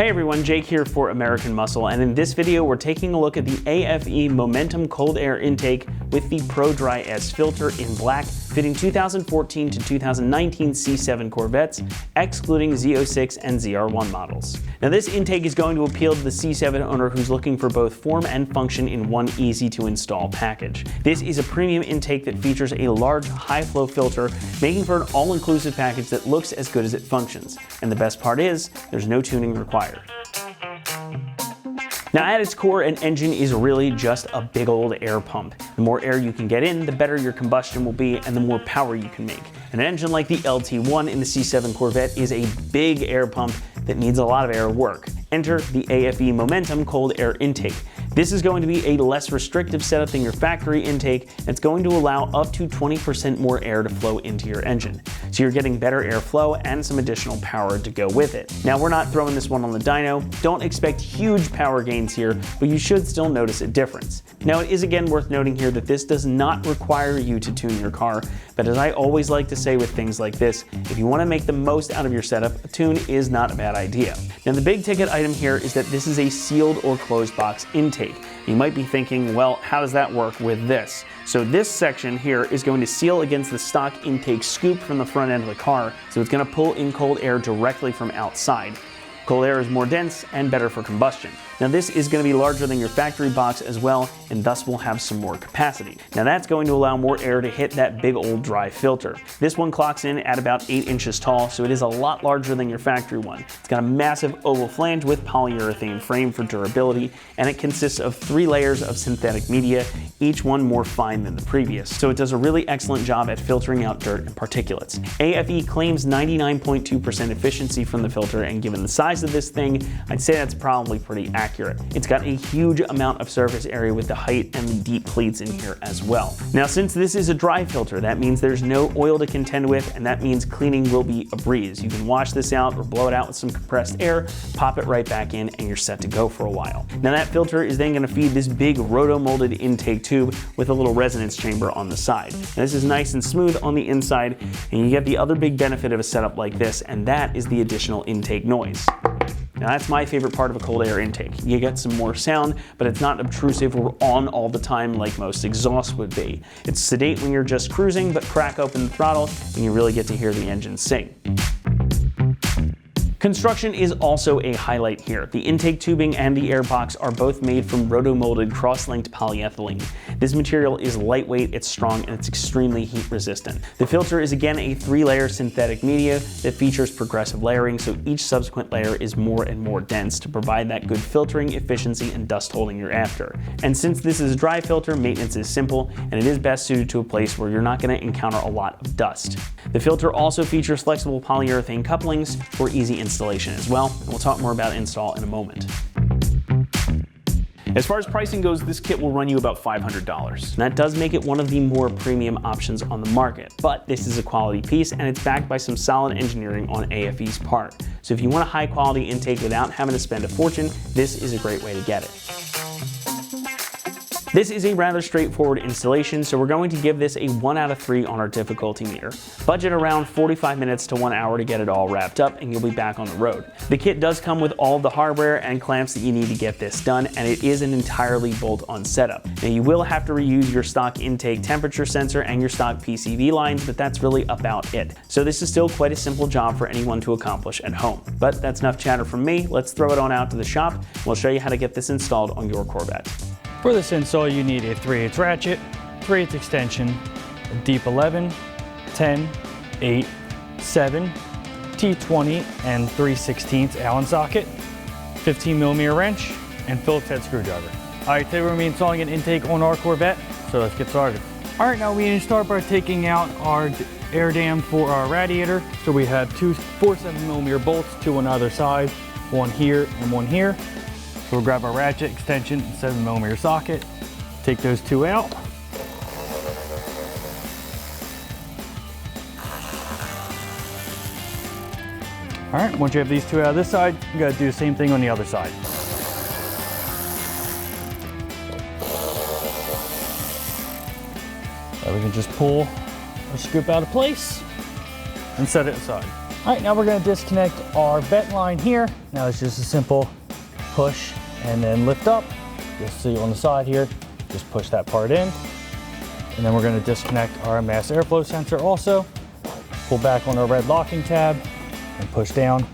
Hey everyone, Jake here for American Muscle, and in this video we're taking a look at the AFE Momentum Cold Air Intake with the Pro Dry S filter in black, fitting 2014 to 2019 C7 Corvettes, excluding Z06 and ZR1 models. Now this intake is going to appeal to the C7 owner who's looking for both form and function in one easy to install package. This is a premium intake that features a large high flow filter, making for an all-inclusive package that looks as good as it functions. And the best part is, there's no tuning required. Now at its core, an engine is really just a big old air pump. The more air you can get in, the better your combustion will be and the more power you can make. An engine like the LT1 in the C7 Corvette is a big air pump that needs a lot of air work. Enter the AFE Momentum Cold Air Intake. This is going to be a less restrictive setup than your factory intake, and it's going to allow up to 20% more air to flow into your engine. So you're getting better airflow and some additional power to go with it. Now we're not throwing this one on the dyno. Don't expect huge power gains here, but you should still notice a difference. Now it is again worth noting here that this does not require you to tune your car, but as I always like to say with things like this, if you want to make the most out of your setup, a tune is not a bad idea. Now the big ticket item here is that this is a sealed or closed box intake. You might be thinking, well, how does that work with this? So this section here is going to seal against the stock intake scoop from the front end of the car, so it's going to pull in cold air directly from outside. Cold air is more dense and better for combustion. Now this is going to be larger than your factory box as well, and thus will have some more capacity. Now that's going to allow more air to hit that big old dry filter. This one clocks in at about 8 inches tall, so it is a lot larger than your factory one. It's got a massive oval flange with polyurethane frame for durability, and it consists of 3 layers of synthetic media, each one more fine than the previous. So it does a really excellent job at filtering out dirt and particulates. AFE claims 99.2% efficiency from the filter, and given the size of this thing, I'd say that's probably pretty accurate. It's got a huge amount of surface area with the height and the deep pleats in here as well. Now since this is a dry filter, that means there's no oil to contend with, and that means cleaning will be a breeze. You can wash this out or blow it out with some compressed air, pop it right back in, and you're set to go for a while. Now that filter is then going to feed this big roto-molded intake tube with a little resonance chamber on the side. Now, this is nice and smooth on the inside, and you get the other big benefit of a setup like this, and that is the additional intake noise. Now that's my favorite part of a cold air intake. You get some more sound, but it's not obtrusive or on all the time like most exhausts would be. It's sedate when you're just cruising, but crack open the throttle and you really get to hear the engine sing. Construction is also a highlight here. The intake tubing and the air box are both made from roto-molded cross-linked polyethylene. This material is lightweight, it's strong, and it's extremely heat resistant. The filter is again a 3-layer synthetic media that features progressive layering, so each subsequent layer is more and more dense to provide that good filtering, efficiency, and dust holding you're after. And since this is a dry filter, maintenance is simple, and it is best suited to a place where you're not going to encounter a lot of dust. The filter also features flexible polyurethane couplings for easy installation as well, and we'll talk more about install in a moment. As far as pricing goes, this kit will run you about $500. And that does make it one of the more premium options on the market, but this is a quality piece and it's backed by some solid engineering on AFE's part. So if you want a high quality intake without having to spend a fortune, this is a great way to get it. This is a rather straightforward installation, so we're going to give this a 1 out of 3 on our difficulty meter. Budget around 45 minutes to 1 hour to get it all wrapped up and you'll be back on the road. The kit does come with all the hardware and clamps that you need to get this done, and it is an entirely bolt-on setup. Now you will have to reuse your stock intake temperature sensor and your stock PCV lines, but that's really about it. So this is still quite a simple job for anyone to accomplish at home. But that's enough chatter from me. Let's throw it on out to the shop. We'll show you how to get this installed on your Corvette. For this install, you need a 3/8 ratchet, 3/8 extension, a deep 11, 10, 8, 7, T20, and 3/16 Allen socket, 15mm wrench, and Phillips head screwdriver. All right, today we're going to be installing an intake on our Corvette, so let's get started. All right, now we need to start by taking out our air dam for our radiator. So we have 2 4.7mm bolts, 2 on either side, 1 here and 1 here. So we'll grab our ratchet, extension, and 7mm socket, take those 2 out. All right, once you have these 2 out of this side, you gotta do the same thing on the other side. Now we can just pull our scoop out of place and set it aside. All right, now we're gonna disconnect our vent line here. Now it's just a simple push and then lift up. You'll see on the side here, just push that part in. And then we're gonna disconnect our mass airflow sensor also. Pull back on our red locking tab and push down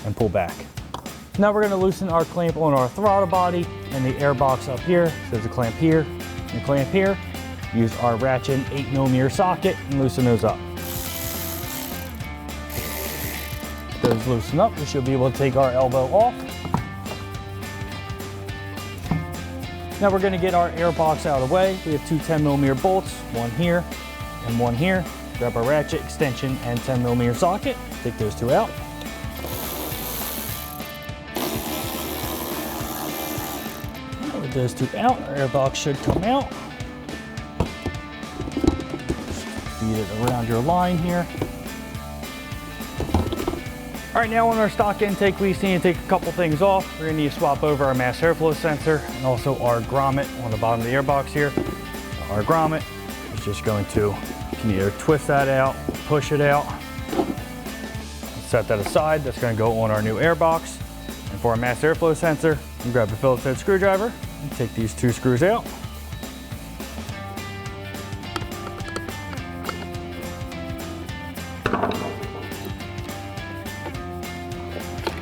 and pull back. Now we're gonna loosen our clamp on our throttle body and the air box up here. So there's a clamp here and a clamp here. Use our ratchet 8mm socket and loosen those up. Those loosen up, we should be able to take our elbow off. Now we're gonna get our air box out of the way. We have two 10mm bolts, one here and one here. Grab our ratchet, extension, and 10mm socket. Take those two out. With those two out, our air box should come out. Feed it around your line here. All right, now on our stock intake, we just need to take a couple things off. We're gonna need to swap over our mass airflow sensor and also our grommet on the bottom of the airbox here. Our grommet is just going to, you can either twist that out, push it out, set that aside. That's gonna go on our new airbox. And for our mass airflow sensor, you grab a Phillips head screwdriver and take these two screws out.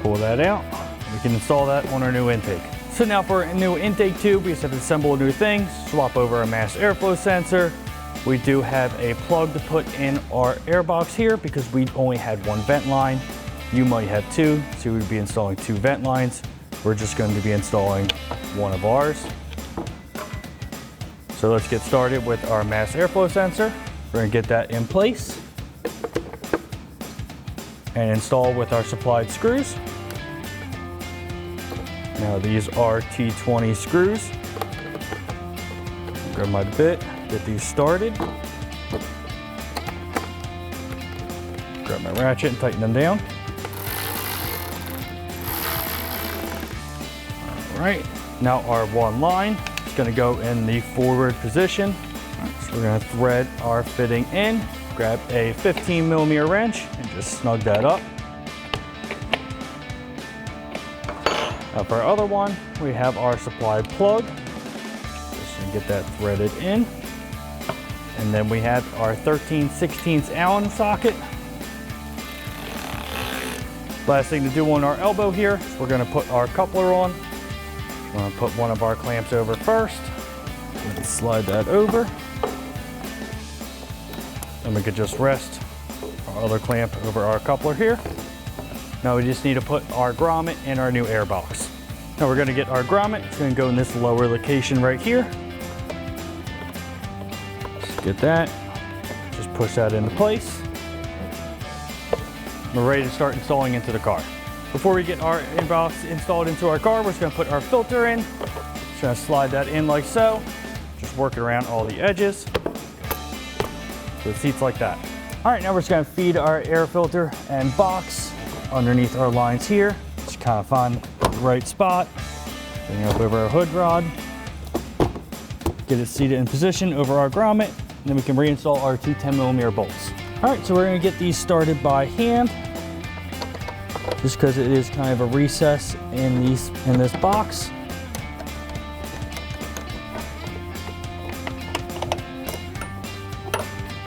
Pull that out. We can install that on our new intake. So now for a new intake tube, we just have to assemble a new thing, swap over our mass airflow sensor. We do have a plug to put in our airbox here because we only had one vent line. You might have two, so we'd be installing two vent lines. We're just going to be installing one of ours. So let's get started with our mass airflow sensor. We're going to get that in place and install with our supplied screws. Now these are T20 screws. Grab my bit, get these started. Grab my ratchet and tighten them down. All right, now our one line is gonna go in the forward position. So we're gonna thread our fitting in, grab a 15mm wrench and just snug that up. Now for our other one, we have our supplied plug. Just gonna get that threaded in. And then we have our 13/16 Allen socket. Last thing to do on our elbow here, is we're gonna put our coupler on. We're gonna put one of our clamps over first. And slide that over. And we could just rest our other clamp over our coupler here. Now we just need to put our grommet in our new airbox. Now we're gonna get our grommet. It's gonna go in this lower location right here. Just get that. Just push that into place. We're ready to start installing into the car. Before we get our airbox installed into our car, we're just gonna put our filter in. Just gonna slide that in like so. Just work it around all the edges. So it seats like that. All right, now we're just gonna feed our air filter and box underneath our lines here. Just kind of find the right spot. Bring it up over our hood rod. Get it seated in position over our grommet. And then we can reinstall our two 10mm bolts. All right, so we're gonna get these started by hand. Just because it is kind of a recess in this box.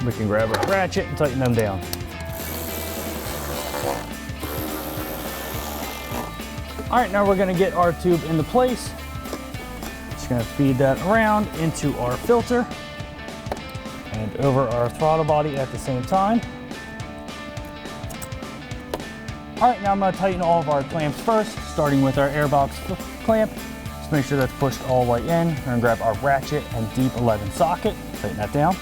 We can grab our ratchet and tighten them down. All right, now we're gonna get our tube into place. Just gonna feed that around into our filter and over our throttle body at the same time. All right, now I'm gonna tighten all of our clamps first, starting with our airbox clamp. Just make sure that's pushed all the way in. We're gonna grab our ratchet and deep 11 socket, tighten that down.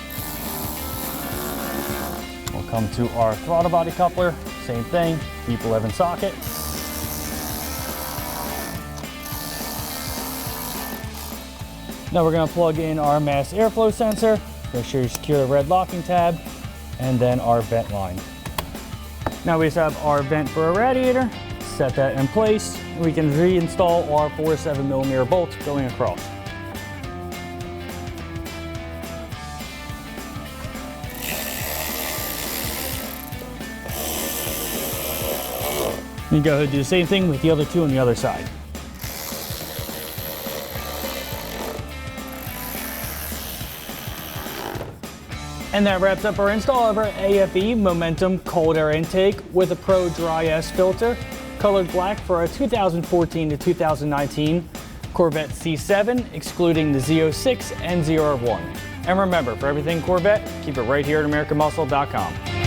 We'll come to our throttle body coupler, same thing, deep 11 socket. Now we're gonna plug in our mass airflow sensor. Make sure you secure the red locking tab, and then our vent line. Now we just have our vent for a radiator. Set that in place. We can reinstall our 4 7mm bolts going across. You go ahead and do the same thing with the other two on the other side. And that wraps up our install of our AFE Momentum Cold Air Intake with a Pro Dry S filter, colored black for our 2014 to 2019 Corvette C7, excluding the Z06 and ZR1. And remember, for everything Corvette, keep it right here at AmericanMuscle.com.